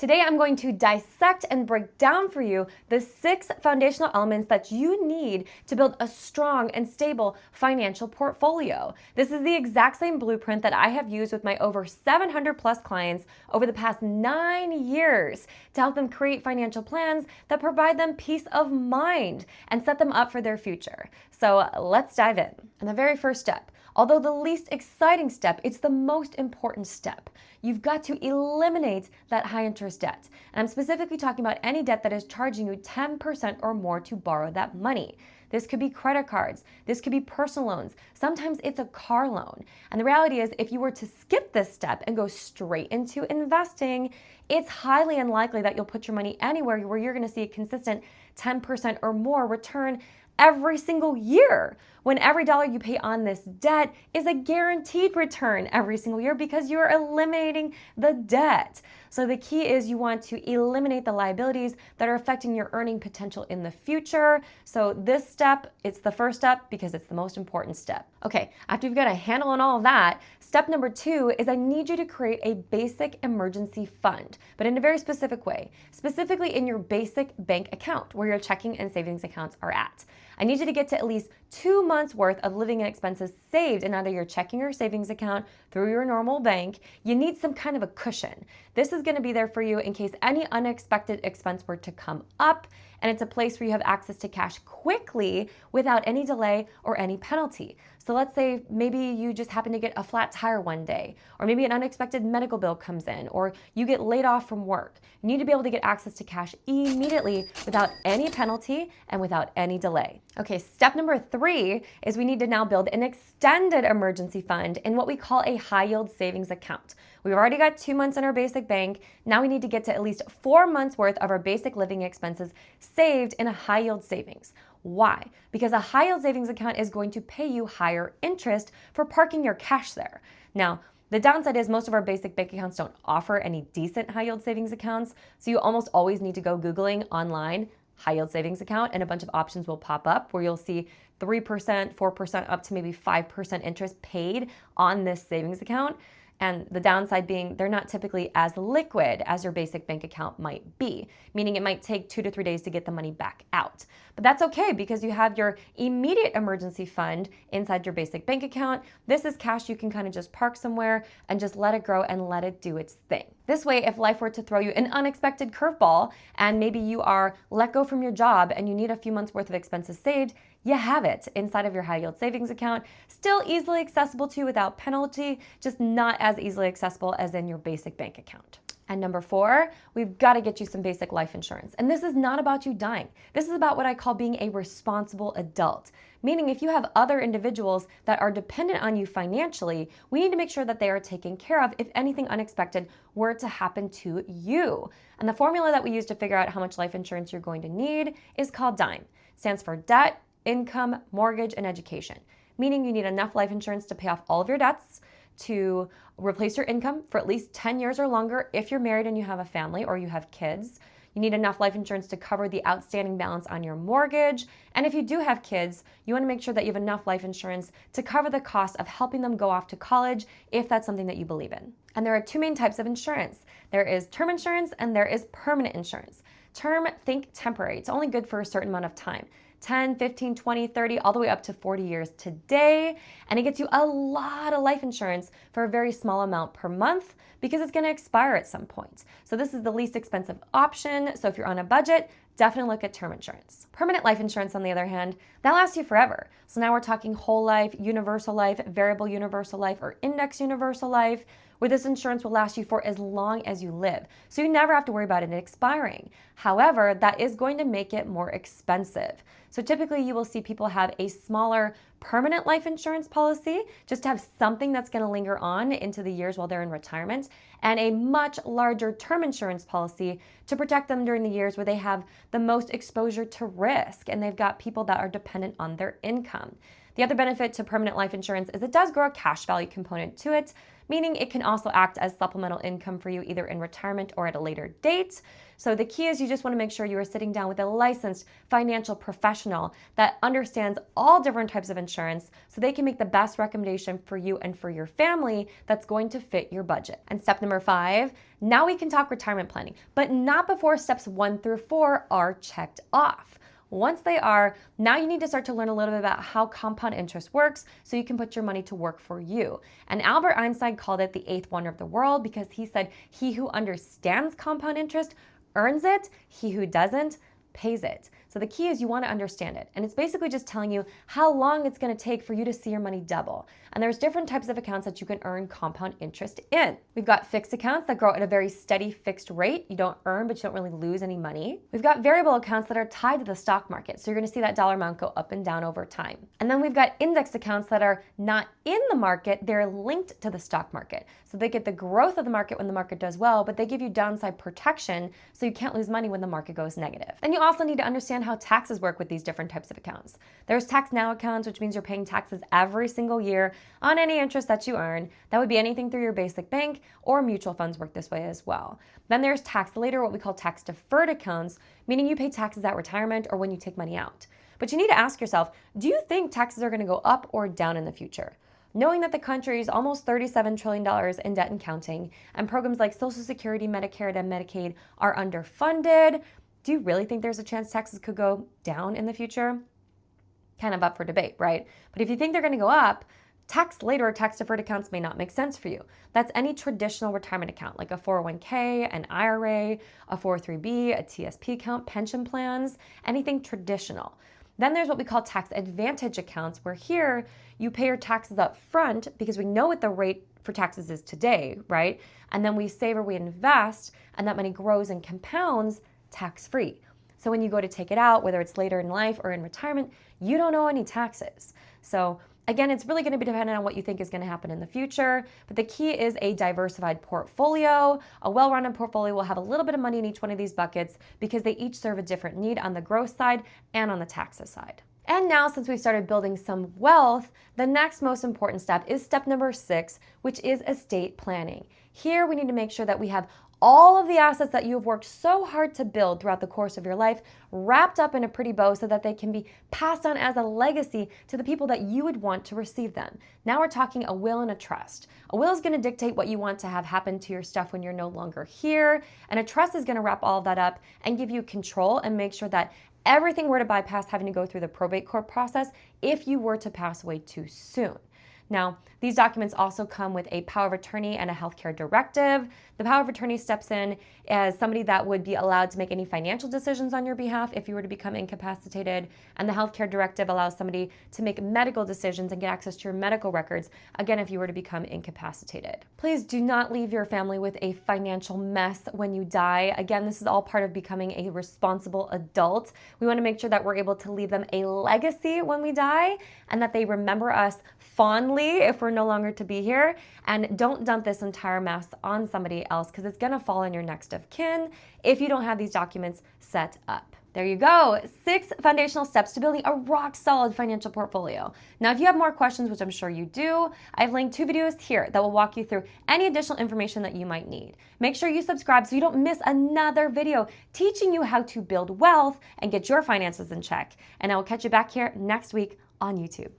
Today I'm going to dissect and break down for you the 6 foundational elements that you need to build a strong and stable financial portfolio. This is the exact same blueprint that I have used with my over 700 plus clients over the past 9 years to help them create financial plans that provide them peace of mind and set them up for their future. So let's dive in. And the very first step, although the least exciting step, it's the most important step. You've got to eliminate that high interest debt. And I'm specifically talking about any debt that is charging you 10% or more to borrow that money. This could be credit cards. This could be personal loans. Sometimes it's a car loan. And the reality is, if you were to skip this step and go straight into investing, it's highly unlikely that you'll put your money anywhere where you're going to see a consistent 10% or more return every single year, when every dollar you pay on this debt is a guaranteed return every single year because you're eliminating the debt. So the key is you want to eliminate the liabilities that are affecting your earning potential in the future. So this step, it's the first step because it's the most important step. Okay, after you've got a handle on all of that, step number 2 is I need you to create a basic emergency fund, but in a very specific way, specifically in your basic bank account where your checking and savings accounts are at. I need you to get to at least 2 months worth of living expenses saved in either your checking or savings account through your normal bank. You need some kind of a cushion. This is going to be there for you in case any unexpected expense were to come up, and it's a place where you have access to cash quickly without any delay or any penalty. So let's say maybe you just happen to get a flat tire one day, or maybe an unexpected medical bill comes in, or you get laid off from work. You need to be able to get access to cash immediately without any penalty and without any delay. Okay, step number 3 is we need to now build an extended emergency fund in what we call a high yield savings account. We've already got 2 months in our basic bank. Now we need to get to at least 4 months worth of our basic living expenses saved in a high yield savings. Why? Because a high yield savings account is going to pay you higher interest for parking your cash there. Now, the downside is most of our basic bank accounts don't offer any decent high yield savings accounts, so you almost always need to go Googling online high yield savings account, and a bunch of options will pop up where you'll see 3%, 4%, up to maybe 5% interest paid on this savings account. And the downside being they're not typically as liquid as your basic bank account might be, meaning it might take 2 to 3 days to get the money back out. But that's okay because you have your immediate emergency fund inside your basic bank account. This is cash you can kind of just park somewhere and just let it grow and let it do its thing. This way, if life were to throw you an unexpected curveball and maybe you are let go from your job and you need a few months worth of expenses saved, you have it inside of your high yield savings account, still easily accessible to you without penalty, just not as easily accessible as in your basic bank account. And number 4, we've got to get you some basic life insurance. And this is not about you dying. This is about what I call being a responsible adult. Meaning if you have other individuals that are dependent on you financially, we need to make sure that they are taken care of if anything unexpected were to happen to you. And the formula that we use to figure out how much life insurance you're going to need is called DIME. It stands for debt, income, mortgage, and education. Meaning you need enough life insurance to pay off all of your debts, to replace your income for at least 10 years or longer if you're married and you have a family or you have kids. You need enough life insurance to cover the outstanding balance on your mortgage. And if you do have kids, you want to make sure that you have enough life insurance to cover the cost of helping them go off to college if that's something that you believe in. And there are 2 main types of insurance. There is term insurance and there is permanent insurance. Term, think temporary. It's only good for a certain amount of time. 10, 15, 20, 30, all the way up to 40 years today. And it gets you a lot of life insurance for a very small amount per month because it's going to expire at some point. So this is the least expensive option. So if you're on a budget, definitely look at term insurance. Permanent life insurance, on the other hand, that lasts you forever. So now we're talking whole life, universal life, variable universal life, or index universal life, where this insurance will last you for as long as you live. So you never have to worry about it expiring. However, that is going to make it more expensive. So typically you will see people have a smaller permanent life insurance policy, just to have something that's going to linger on into the years while they're in retirement, and a much larger term insurance policy to protect them during the years where they have the most exposure to risk and they've got people that are dependent on their income. The other benefit to permanent life insurance is it does grow a cash value component to it, meaning it can also act as supplemental income for you either in retirement or at a later date. So the key is you just want to make sure you are sitting down with a licensed financial professional that understands all different types of insurance so they can make the best recommendation for you and for your family that's going to fit your budget. And step number 5, now we can talk retirement planning, but not before steps 1 through 4 are checked off. Once they are, now you need to start to learn a little bit about how compound interest works so you can put your money to work for you. And Albert Einstein called it the 8th wonder of the world because he said, he who understands compound interest earns it, he who doesn't pays it. So the key is you want to understand it. And it's basically just telling you how long it's going to take for you to see your money double. And there's different types of accounts that you can earn compound interest in. We've got fixed accounts that grow at a very steady fixed rate. You don't earn, but you don't really lose any money. We've got variable accounts that are tied to the stock market. So you're going to see that dollar amount go up and down over time. And then we've got index accounts that are not in the market. They're linked to the stock market. So they get the growth of the market when the market does well, but they give you downside protection so you can't lose money when the market goes negative. And you also need to understand how taxes work with these different types of accounts. There's tax now accounts, which means you're paying taxes every single year on any interest that you earn. That would be anything through your basic bank, or mutual funds work this way as well. Then there's tax later, what we call tax deferred accounts, meaning you pay taxes at retirement or when you take money out. But you need to ask yourself, do you think taxes are going to go up or down in the future? Knowing that the country is almost $37 trillion in debt and counting, and programs like Social Security, Medicare, and Medicaid are underfunded, do you really think there's a chance taxes could go down in the future? Kind of up for debate, right? But if you think they're going to go up, tax later or tax deferred accounts may not make sense for you. That's any traditional retirement account like a 401k, an IRA, a 403b, a TSP account, pension plans, anything traditional. Then there's what we call tax advantage accounts, where here you pay your taxes up front because we know what the rate for taxes is today, right? And then we save or we invest, and that money grows and compounds tax-free. So when you go to take it out, whether it's later in life or in retirement, you don't owe any taxes. So again, it's really going to be dependent on what you think is going to happen in the future, but the key is a diversified portfolio. A well-run portfolio will have a little bit of money in each one of these buckets because they each serve a different need on the growth side and on the taxes side. And now, since we've started building some wealth, the next most important step is step number 6, which is estate planning. Here, we need to make sure that we have all of the assets that you have worked so hard to build throughout the course of your life wrapped up in a pretty bow so that they can be passed on as a legacy to the people that you would want to receive them. Now we're talking a will and a trust. A will is going to dictate what you want to have happen to your stuff when you're no longer here, and a trust is going to wrap all of that up and give you control and make sure that everything were to bypass having to go through the probate court process if you were to pass away too soon. Now, these documents also come with a power of attorney and a healthcare directive. The power of attorney steps in as somebody that would be allowed to make any financial decisions on your behalf if you were to become incapacitated. And the healthcare directive allows somebody to make medical decisions and get access to your medical records, again, if you were to become incapacitated. Please do not leave your family with a financial mess when you die. Again, this is all part of becoming a responsible adult. We want to make sure that we're able to leave them a legacy when we die and that they remember us fondly if we're no longer to be here. And don't dump this entire mess on somebody else because it's going to fall on your next of kin if you don't have these documents set up. There you go. 6 foundational steps to building a rock solid financial portfolio. Now, if you have more questions, which I'm sure you do, I've linked 2 videos here that will walk you through any additional information that you might need. Make sure you subscribe so you don't miss another video teaching you how to build wealth and get your finances in check. And I will catch you back here next week on YouTube.